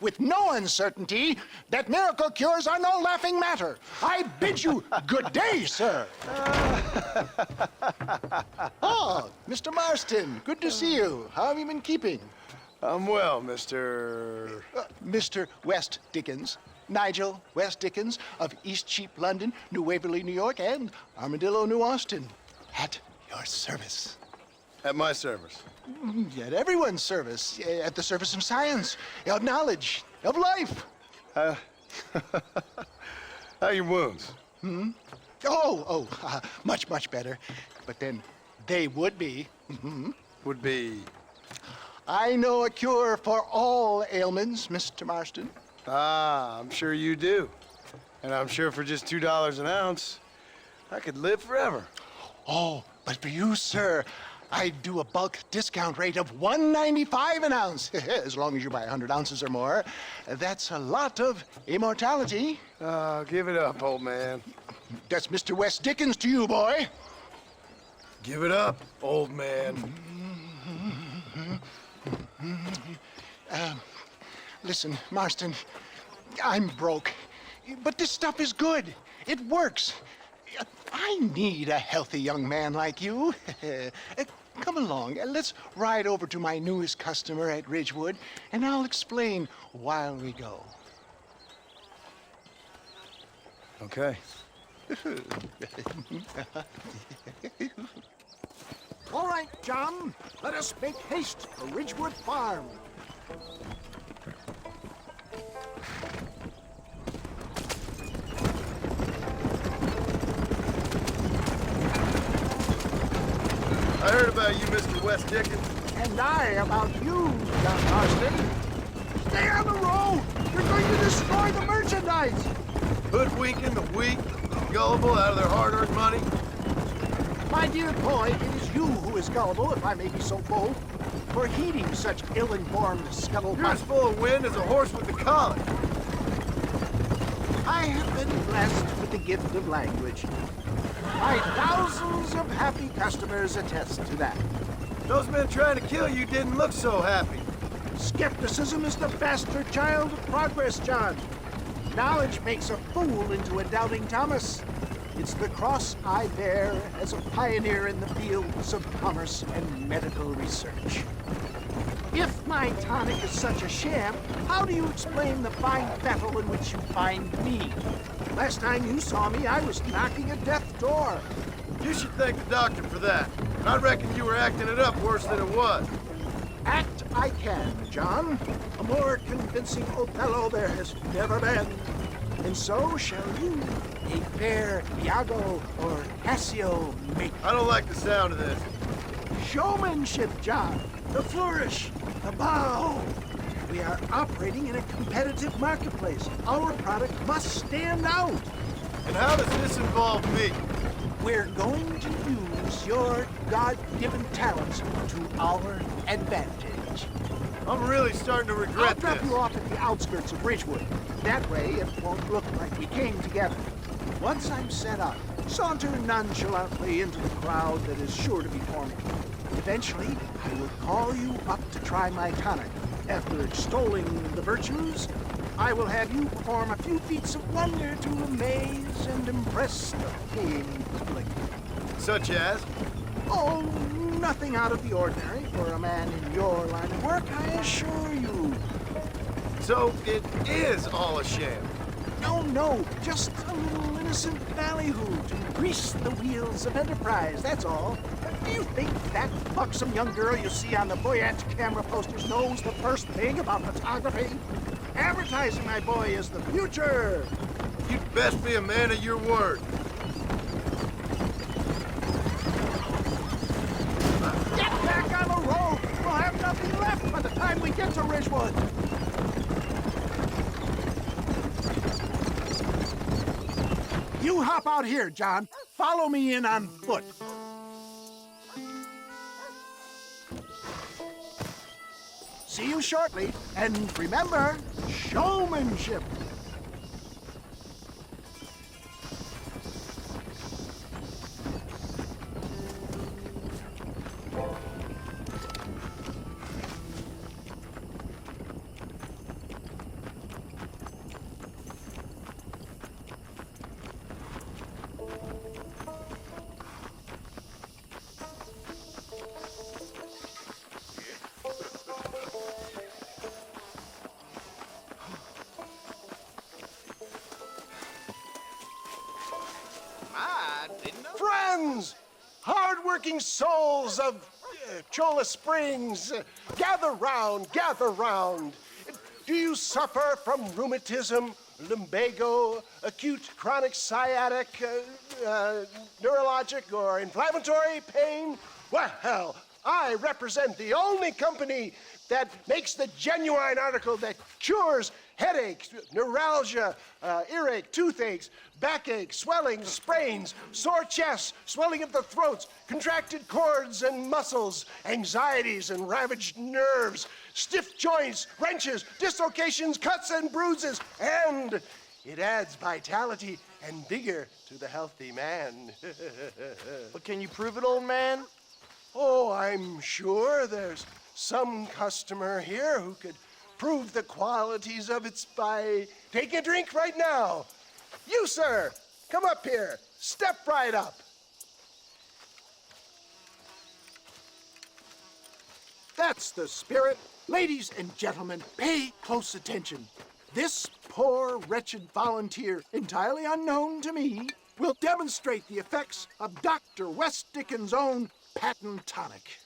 with no uncertainty that miracle cures are no laughing matter. I bid you good day, sir. Oh, Mr. Marston, good to see you. How have you been keeping? I'm well, Mr. Mr. West Dickens. Nigel West Dickens of Eastcheap, London, New Waverly, New York, and Armadillo, New Austin. At your service. At my service. At everyone's service. At the service of science, of knowledge, of life. How are your wounds? Much, much better. But then they would be. Would be... I know a cure for all ailments, Mr. Marston. Ah, I'm sure you do. And I'm sure for just $2 an ounce, I could live forever. Oh, but for you, sir, I do a bulk discount rate of $1.95 an ounce, as long as you buy 100 ounces or more. That's a lot of immortality. Give it up, old man. That's Mr. West Dickens to you, boy. Give it up, old man. Listen, Marston, I'm broke, but this stuff is good. It works. I need a healthy young man like you. Come along, let's ride over to my newest customer at Ridgewood, and I'll explain while we go. Okay. All right, John, let us make haste for Ridgewood Farm. I heard about you, Mr. West Dickens. And I about you, John Marston. Stay on the road! You're going to destroy the merchandise! Hoodwinking the weak, gullible out of their hard-earned money. My dear boy, it is you who is gullible, if I may be so bold, for heeding such ill-informed You're scuttlebutt. as full of wind as a horse with the colic. I have been blessed with the gift of language. My thousands of happy customers attest to that. Those men trying to kill you didn't look so happy. Skepticism is the bastard child of progress, John. Knowledge makes a fool into a doubting Thomas. It's the cross I bear as a pioneer in the fields of commerce and medical research. If my tonic is such a sham, how do you explain the fine battle in which you find me? Last time you saw me, I was knocking at death's door. You should thank the doctor for that. I reckon you were acting it up worse than it was. Act I can, John. A more convincing Othello there has never been. And so shall you, a fair Iago or Cassio make. I don't like the sound of this. Showmanship, John. The flourish, the bow. We are operating in a competitive marketplace. Our product must stand out. And how does this involve me? We're going to use your God-given talents to our advantage. I'm really starting to I'll regret drop this. you off at the outskirts of Ridgewood. That way, it won't look like we came together. Once I'm set up, saunter nonchalantly into the crowd that is sure to be forming. Eventually, I will call you up to try my tonic. After extolling the virtues, I will have you perform a few feats of wonder to amaze and impress the paying public. Such as? Oh, nothing out of the ordinary for a man in your line of work, I assure you. So it is all a sham. No, just a little innocent ballyhoo to grease the wheels of enterprise, that's all. Do you think that buxom young girl you see on the Voyage camera posters knows the first thing about photography? Advertising, my boy, is the future. You'd best be a man of your word. Get back on the road! We'll have nothing left by the time we get to Ridgewood. You hop out here, John. Follow me in on foot. See you shortly, and remember, showmanship. hardworking souls of Cholla Springs, gather round, gather round. Do you suffer from rheumatism, lumbago, acute chronic sciatic, neurologic, or inflammatory pain? Well, I represent the only company that makes the genuine article that cures headaches, neuralgia, earache, toothaches, backache, swelling, sprains, sore chests, swelling of the throats, contracted cords and muscles, anxieties and ravaged nerves, stiff joints, wrenches, dislocations, cuts and bruises, and it adds vitality and vigor to the healthy man. But can you prove it, old man? Oh, I'm sure there's some customer here who could prove the qualities of it by taking a drink right now. You, sir, come up here. Step right up. That's the spirit. Ladies and gentlemen, pay close attention. This poor, wretched volunteer, entirely unknown to me, will demonstrate the effects of Dr. West Dickens' own patent tonic.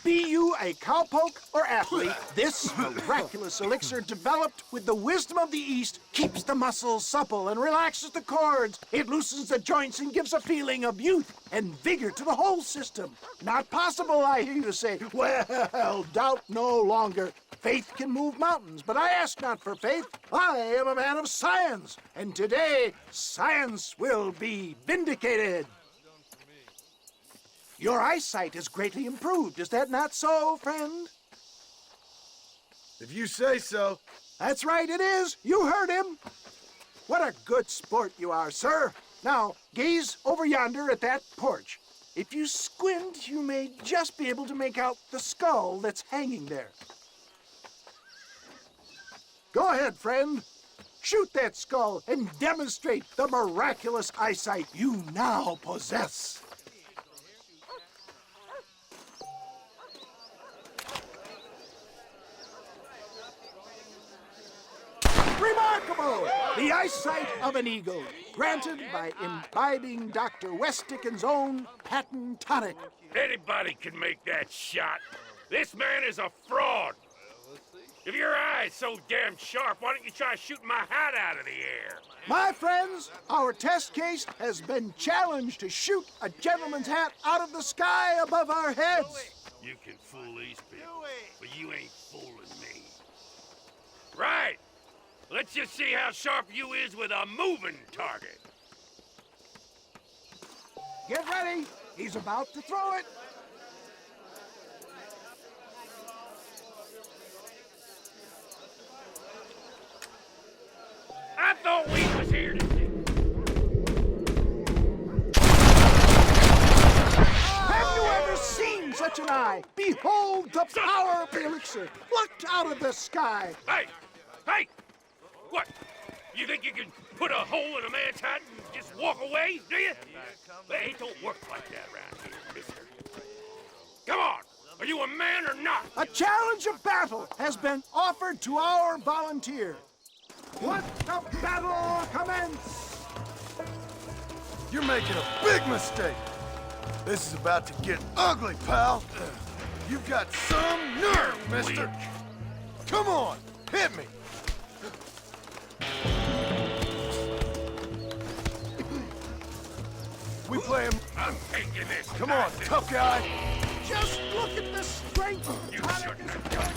Be you a cowpoke or athlete, this miraculous elixir developed with the wisdom of the East keeps the muscles supple and relaxes the cords. It loosens the joints and gives a feeling of youth and vigor to the whole system. Not possible, I hear you say. Well, doubt no longer. Faith can move mountains, but I ask not for faith. I am a man of science, and today science will be vindicated. Your eyesight has greatly improved. Is that not so, friend? If you say so. That's right, it is. You heard him. What a good sport you are, sir. Now, gaze over yonder at that porch. If you squint, you may just be able to make out the skull that's hanging there. Go ahead, friend. Shoot that skull and demonstrate the miraculous eyesight you now possess. Remarkable! The eyesight of an eagle, granted by imbibing Dr. West Dickens' own patent tonic. Anybody can make that shot. This man is a fraud. If your eye's so damn sharp, why don't you try shooting my hat out of the air? My friends, our test case has been challenged to shoot a gentleman's hat out of the sky above our heads. You can fool these people, but you ain't fooling me. Right. Let's just see how sharp you is with a moving target. Get ready. He's about to throw it. I thought we was here to see. Have you ever seen such an eye? Behold the power of the elixir, plucked out of the sky. Hey! Hey! What? You think you can put a hole in a man's hat and just walk away, do you? Hey, it don't work like that around here, mister. Come on! Are you a man or not? A challenge of battle has been offered to our volunteer. Let the battle commence! You're making a big mistake. This is about to get ugly, pal. You've got some nerve, mister. Come on, hit me. We play him. I'm taking this. Come on, tough guy. Just look at the strength of the You tonic shouldn't is have done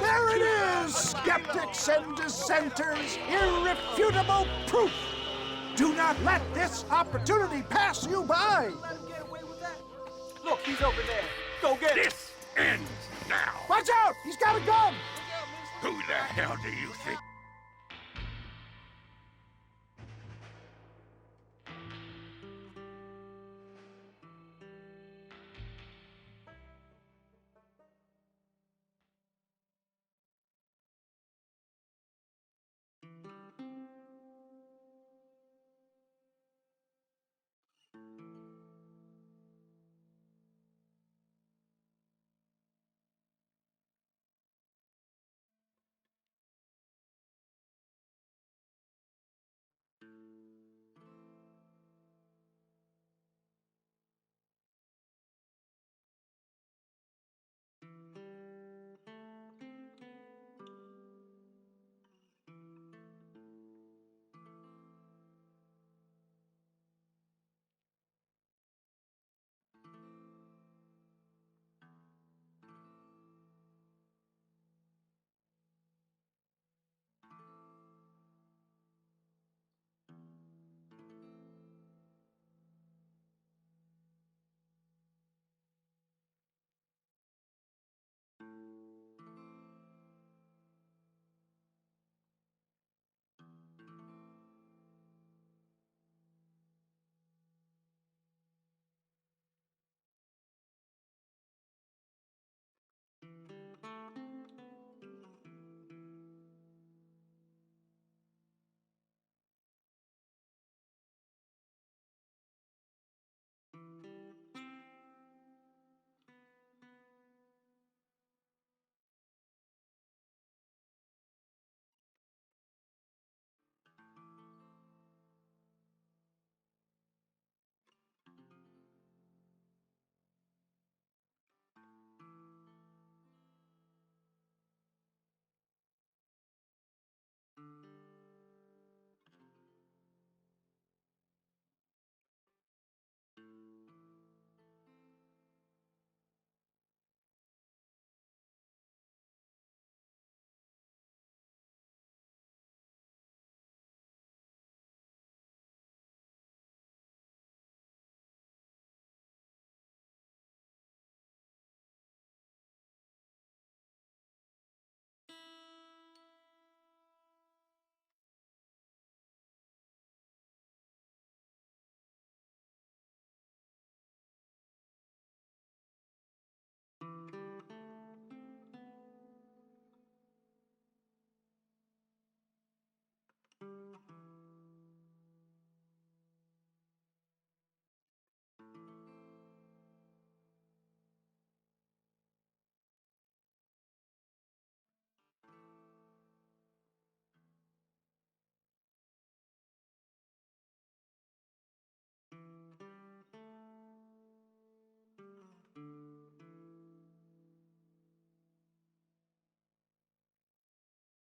There it is, skeptics and dissenters, irrefutable proof. Do not let this opportunity pass you by. Look, he's over there. Go get him. This ends now. Watch out, he's got a gun. Who the hell do you think